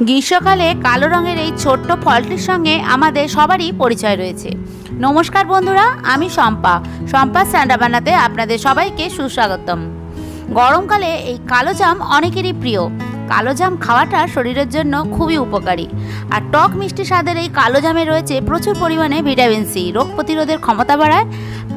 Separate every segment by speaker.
Speaker 1: গ্রীষ্মকালে কালো রঙের এই ছোট্ট ফলটির সঙ্গে আমাদের সবারই পরিচয় রয়েছে। নমস্কার বন্ধুরা, আমি শম্পা। শম্পার রান্নাবান্নাতে আপনাদের সবাইকে সুস্বাগতম। গরমকালে এই কালো জাম অনেকেরই প্রিয়। কালো জাম খাওয়াটা শরীরের জন্য খুবই উপকারী। আর টক মিষ্টি স্বাদের এই কালো জামে রয়েছে প্রচুর পরিমাণে ভিটামিন সি, রোগ প্রতিরোধের ক্ষমতা বাড়ায়।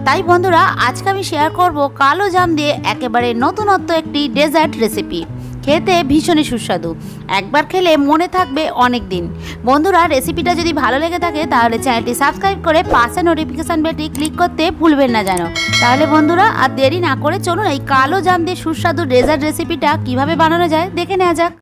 Speaker 1: তাই বন্ধুরা, আজকে আমি শেয়ার করব কালো জাম দিয়ে একেবারে নতুনত্ব একটি ডেজার্ট রেসিপি। খেতে ভীষণই সুস্বাদু, একবার খেলে মনে থাকবে অনেক দিন। বন্ধুরা, রেসিপিটা যদি ভালো লেগে থাকে তাহলে চ্যানেলটি সাবস্ক্রাইব করে পাশে নোটিফিকেশান বেলটি ক্লিক করতে ভুলবেন না যেন। তাহলে বন্ধুরা, আর দেরি না করে চলুন এই কালো জাম দিয়ে সুস্বাদু ডেজার্ট রেসিপিটা কিভাবে বানানো যায় দেখে নেওয়া যাক।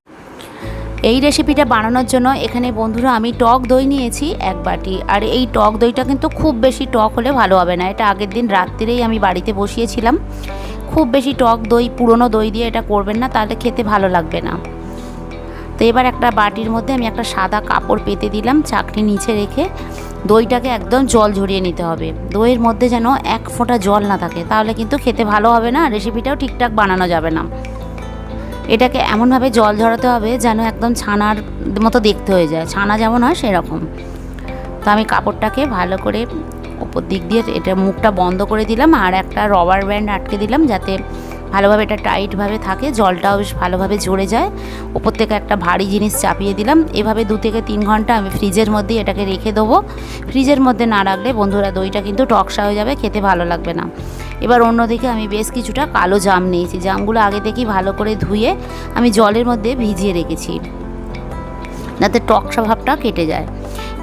Speaker 1: এই রেসিপিটা বানানোর জন্য এখানে বন্ধুরা আমি টক দই নিয়েছি 1 বাটি। আর এই টক দইটা কিন্তু খুব বেশি টক হলে ভালো হবে না। এটা আগের দিন রাত্রিরেই আমি বাড়িতে বসিয়েছিলাম। খুব বেশি টক দই, পুরনো দই দিয়ে এটা করবেন না, তাহলে খেতে ভালো লাগবে না। তো এবার একটা বাটির মধ্যে আমি একটা সাদা কাপড় পেতে দিলাম, চাকনি নিচে রেখে দইটাকে একদম জল ঝরিয়ে নিতে হবে। দইয়ের মধ্যে যেন 1 ফোঁটা জল না থাকে, তাহলে কিন্তু খেতে ভালো হবে না, রেসিপিটাও ঠিকঠাক বানানো যাবে না। এটাকে এমনভাবে জল ঝরাতে হবে যেন একদম ছানার মতো দেখতে হয়ে যায়, ছানা যেমন হয় সেরকম। তো আমি কাপড়টাকে ভালো করে ওপর দিক দিয়ে এটা মুখটা বন্ধ করে দিলাম, আর একটা রবার ব্যান্ড আটকে দিলাম যাতে ভালোভাবে এটা টাইটভাবে থাকে, জলটাও বেশ ভালোভাবে ঝরে যায়। ওপর থেকে একটা ভারী জিনিস চাপিয়ে দিলাম। এভাবে 2 থেকে 3 ঘন্টা আমি ফ্রিজের মধ্যে এটাকে রেখে দেবো। ফ্রিজের মধ্যে না রাখলে বন্ধুরা দইটা কিন্তু টকসা হয়ে যাবে, খেতে ভালো লাগবে না। এবার অন্যদিকে আমি বেশ কিছুটা কালো জাম নিয়েছি। জামগুলো আগে থেকেই ভালো করে ধুয়ে আমি জলের মধ্যে ভিজিয়ে রেখেছি যাতে টকসা ভাবটা কেটে যায়।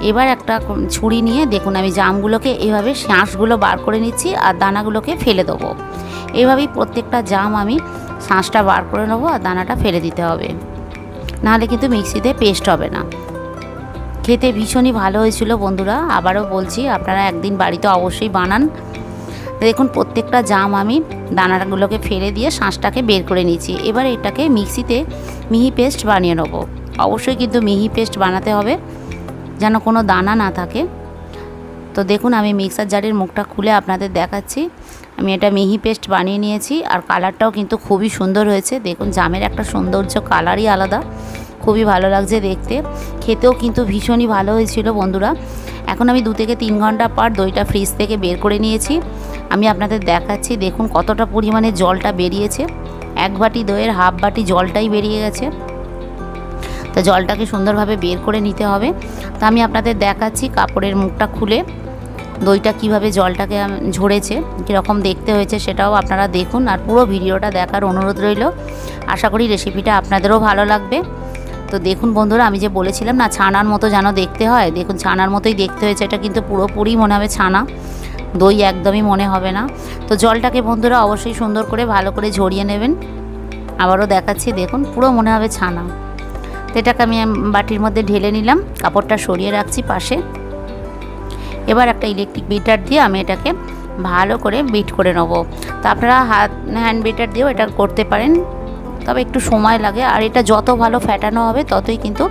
Speaker 1: এবার একটা ছুরি নিয়ে দেখুন আমি জামগুলোকে এভাবে শাঁসগুলো বার করে নিচ্ছি আর দানাগুলোকে ফেলে দেবো। এভাবেই প্রত্যেকটা জাম আমি শাঁসটা বার করে নেবো আর দানাটা ফেলে দিতে হবে, নাহলে কিন্তু মিক্সিতে পেস্ট হবে না। খেতে ভীষণই ভালো হয়েছিল বন্ধুরা, আবারও বলছি আপনারা একদিন বাড়িতে অবশ্যই বানান। দেখুন প্রত্যেকটা জাম আমি দানাগুলোকে ফেলে দিয়ে শাঁসটাকে বের করে নিচ্ছি। এবার এটাকে মিক্সিতে মিহি পেস্ট বানিয়ে নেবো। অবশ্যই কিন্তু মিহি পেস্ট বানাতে হবে যেন কোনো দানা না থাকে। তো দেখুন আমি মিক্সার জারের মুখটা খুলে আপনাদের দেখাচ্ছি। আমি এটা মিহি পেস্ট বানিয়ে নিয়েছি আর কালারটাও কিন্তু খুবই সুন্দর হয়েছে। দেখুন জামের একটা সৌন্দর্য, কালারই আলাদা, খুবই ভালো লাগছে দেখতে। খেতেও কিন্তু ভীষণই ভালো হয়েছিল বন্ধুরা। এখন আমি 2 থেকে 3 ঘন্টা পর দইটা ফ্রিজ থেকে বের করে নিয়েছি। আমি আপনাদের দেখাচ্ছি দেখুন কতটা পরিমাণে জলটা বেরিয়েছে। 1 বাটি দইয়ের হাফ বাটি জলটাই বেরিয়ে গেছে। তো জলটাকে সুন্দরভাবে বের করে নিতে হবে। তো আমি আপনাদের দেখাচ্ছি কাপড়ের মুখটা খুলে দইটা কিভাবে জলটাকে ঝরেছে, কীরকম দেখতে হয়েছে সেটাও আপনারা দেখুন। আর পুরো ভিডিওটা দেখার অনুরোধ রইল। আশা করি রেসিপিটা আপনাদেরও ভালো লাগবে। তো দেখুন বন্ধুরা, আমি যে বলেছিলাম না ছানার মতো যেন দেখতে হয়, দেখুন ছানার মতোই দেখতে হয়েছে। এটা কিন্তু পুরোপুরি মনে হবে ছানা, দই একদমই মনে হবে না। তো জলটাকে বন্ধুরা অবশ্যই সুন্দর করে ভালো করে ঝরিয়ে নেবেন। আবারও দেখাচ্ছি দেখুন পুরো মনে হবে ছানা। তো এটাকে আমি বাটির মধ্যে ঢেলে নিলাম, কাপড়টা সরিয়ে রাখছি পাশে। এবার একটা ইলেকট্রিক বিটার দিয়ে আমি এটাকে ভালো করে বিট করে নেবো। তো আপনারা হ্যান্ড বিটার দিয়েও এটা করতে পারেন, তবে একটু সময় লাগে। আর এটা যত ভালো ফ্যাটানো হবে ততই কিন্তু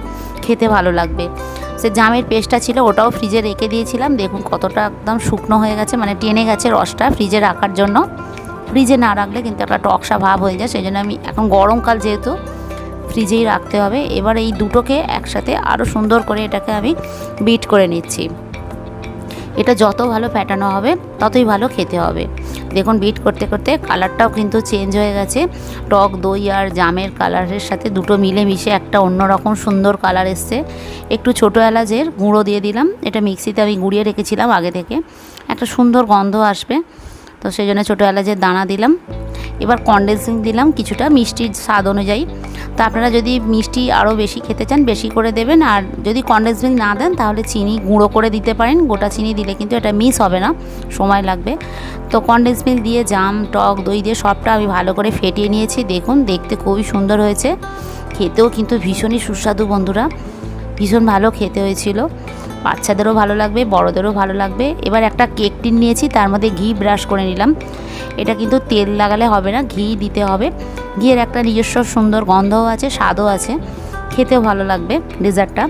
Speaker 1: খেতে ভালো লাগবে। সে জামের পেস্টটা ছিল ওটাও ফ্রিজে রেখে দিয়েছিলাম। দেখুন কতটা একদম শুকনো হয়ে গেছে, মানে টেনে গেছে রসটা ফ্রিজে রাখার জন্য। ফ্রিজে না রাখলে কিন্তু একটা টকসা ভাব হয়ে যায়, সেই জন্য আমি এখন গরমকাল যেহেতু ফ্রিজেই রাখতে হবে। এবার এই দুটোকে একসাথে আরও সুন্দর করে এটাকে আমি বিট করে নিচ্ছি। এটা যত ভালো ফ্যাটানো হবে ততই ভালো খেতে হবে। দেখুন বিট করতে করতে কালারটাও কিন্তু চেঞ্জ হয়ে গেছে। টক দই আর জামের কালারের সাথে দুটো মিলেমিশে একটা অন্যরকম সুন্দর কালার এসছে। একটু ছোটো এলাচের গুঁড়ো দিয়ে দিলাম, এটা মিক্সিতে আমি গুঁড়িয়ে রেখেছিলাম আগে থেকে, একটা সুন্দর গন্ধ আসবে, তো সেই জন্য ছোটো এলাচের দানা দিলাম। এবার কনডেন্স মিল্ক দিলাম কিছুটা মিষ্টির স্বাদ অনুযায়ী। তো আপনারা যদি মিষ্টি আরও বেশি খেতে চান বেশি করে দেবেন, আর যদি কনডেন্স মিল্ক না দেন তাহলে চিনি গুঁড়ো করে দিতে পারেন। গোটা চিনি দিলে কিন্তু এটা মিস হবে না, সময় লাগবে। তো কনডেন্স মিল্ক দিয়ে জাম, টক দই দিয়ে সবটা আমি ভালো করে ফেটিয়ে নিয়েছি। দেখুন দেখতে খুবই সুন্দর হয়েছে, খেতেও কিন্তু ভীষণই সুস্বাদু বন্ধুরা, ভীষণ ভালো খেতে হয়েছিল। বাচ্চাদেরও ভালো লাগবে, বড়োদেরও ভালো লাগবে। এবার একটা কেক টিন নিয়েছি, তার মধ্যে ঘি ব্রাশ করে নিলাম। এটা কিন্তু তেল লাগালে হবে না, ঘি দিতে হবে। ঘিয়ের একটা নিজস্ব সুন্দর গন্ধও আছে, স্বাদও আছে, খেতেও ভালো লাগবে ডেজার্টটা।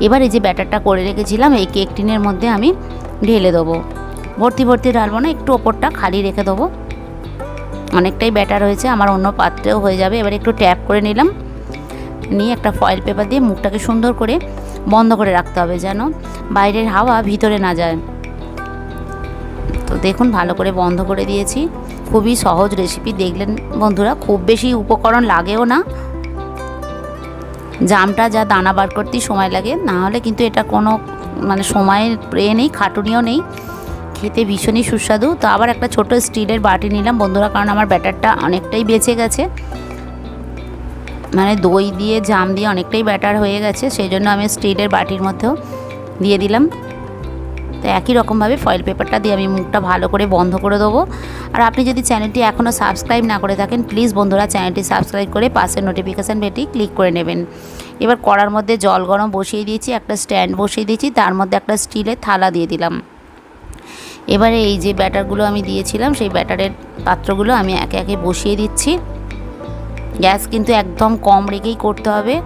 Speaker 1: এবার এই যে ব্যাটারটা করে রেখেছিলাম এই কেক টিনের মধ্যে আমি ঢেলে দেবো। ভর্তি ভর্তি ঢালবো না, একটু ওপরটা খালি রেখে দেবো। অনেকটাই ব্যাটার হয়েছে, আমার অন্য পাত্রেও হয়ে যাবে। এবার একটু ট্যাপ করে নিলাম। নিয়ে একটা ফয়েল পেপার দিয়ে মুখটাকে সুন্দর করে বন্ধ করে রাখতে হবে, যেন বাইরের হাওয়া ভিতরে না যায়। তো দেখুন ভালো করে বন্ধ করে দিয়েছি। খুবই সহজ রেসিপি, দেখলেন বন্ধুরা, খুব বেশি উপকরণ লাগেও না। জামটা যা দানা বার করতেই সময় লাগে, না হলে কিন্তু এটা কোনো সময়ের নেই, খাটুনিও নেই, খেতে ভীষণই সুস্বাদু। তো আবার একটা ছোট স্টিলের বাটি নিলাম বন্ধুরা, কারণ আমার ব্যাটারটা অনেকটাই বেঁচে গেছে, দই দিয়ে জাম দিয়ে অনেকটাই ব্যাটার হয়ে গেছে, সেই জন্য আমি স্টিলের বাটির মধ্যেও দিয়ে দিলাম। তো একই রকমভাবে ফয়েল পেপারটা দিয়ে আমি মুখটা ভালো করে বন্ধ করে দেবো। আর আপনি যদি চ্যানেলটি এখনও সাবস্ক্রাইব না করে থাকেন, প্লিজ বন্ধুরা চ্যানেলটি সাবস্ক্রাইব করে পাশের নোটিফিকেশান বেলটি ক্লিক করে নেবেন। এবার কড়ার মধ্যে জল গরম বসিয়ে দিয়েছি, একটা স্ট্যান্ড বসিয়ে দিয়েছি, তার মধ্যে একটা স্টিলের থালা দিয়ে দিলাম। এবারে এই যে ব্যাটারগুলো আমি দিয়েছিলাম, সেই ব্যাটারের পাত্রগুলো আমি একে একে বসিয়ে দিচ্ছি। গ্যাস কিন্তু একদম কম রেখেই করতে হবে,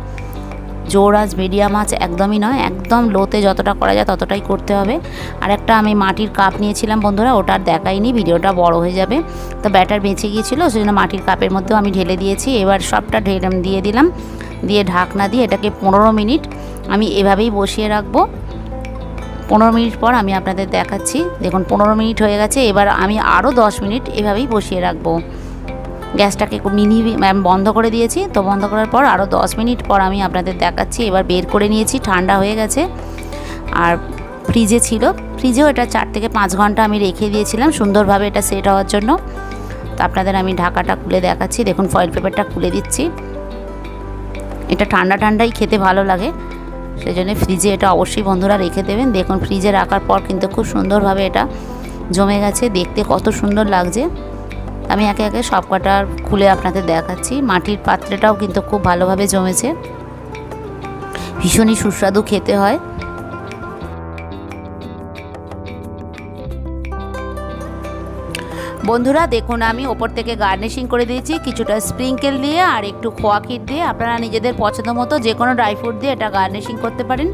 Speaker 1: জোর আঁচ মিডিয়াম আঁচ একদমই নয়, একদম লোতে যতটা করা যায় ততটাই করতে হবে। আর একটা আমি মাটির কাপ নিয়েছিলাম বন্ধুরা, ওটার দেখাইনি, ভিডিওটা বড় হয়ে যাবে। তো ব্যাটার বেঁচে গিয়েছিলো, সেই জন্য মাটির কাপের মধ্যেও আমি ঢেলে দিয়েছি। এবার সবটা দিয়ে দিলাম, দিয়ে ঢাকনা দিয়ে এটাকে 15 মিনিট আমি এভাবেই বসিয়ে রাখবো। 15 মিনিট পর আমি আপনাদের দেখাচ্ছি। দেখুন 15 মিনিট হয়ে গেছে, এবার আমি আরও 10 মিনিট এভাবেই বসিয়ে রাখবো। গ্যাসটাকে বন্ধ করে দিয়েছি। তো বন্ধ করার পর আরও 10 মিনিট পর আমি আপনাদের দেখাচ্ছি। এবার বের করে নিয়েছি, ঠান্ডা হয়ে গেছে। আর ফ্রিজে ছিল, ফ্রিজেও এটা 4 থেকে 5 ঘন্টা আমি রেখে দিয়েছিলাম সুন্দরভাবে এটা সেট হওয়ার জন্য। তো আপনাদের আমি ঢাকাটা খুলে দেখাচ্ছি। দেখুন ফয়েল পেপারটা খুলে দিচ্ছি। এটা ঠান্ডা ঠান্ডাই খেতে ভালো লাগে, সেই জন্য ফ্রিজে এটা অবশ্যই বন্ধুরা রেখে দেবেন। দেখুন ফ্রিজে রাখার পর কিন্তু খুব সুন্দরভাবে এটা জমে গেছে, দেখতে কত সুন্দর লাগছে। আমি একে একে সব কটা খুলে আপনাদের দেখাচ্ছি। মাটির পাত্রটাও কিন্তু খুব ভালোভাবে জমেছে, ভীষণই সুস্বাদু খেতে হয়। বন্ধুরা দেখুন আমি ওপর থেকে গার্নিশিং করে দিয়েছি কিছুটা স্প্রিঙ্কেল দিয়ে আর একটু খোয়া ক্ষীর দিয়ে। আপনারা নিজেদের পছন্দ মতো যে কোনো ড্রাই ফ্রুট দিয়ে এটা গার্নিশিং করতে পারেন।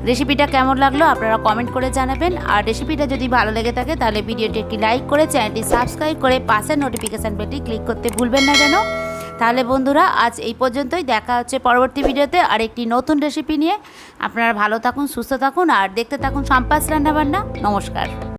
Speaker 1: রেসিপিটা কেমন লাগলো আপনারা কমেন্ট করে জানাবেন। আর রেসিপিটা যদি ভালো লেগে থাকে তাহলে ভিডিওটি একটি লাইক করে চ্যানেলটি সাবস্ক্রাইব করে পাশের নোটিফিকেশান বেলটি ক্লিক করতে ভুলবেন না যেন। তাহলে বন্ধুরা আজ এই পর্যন্তই, দেখা হচ্ছে পরবর্তী ভিডিওতে আর একটি নতুন রেসিপি নিয়ে। আপনারা ভালো থাকুন, সুস্থ থাকুন আর দেখতে থাকুন সম্পাস রান্নাবান্না। নমস্কার।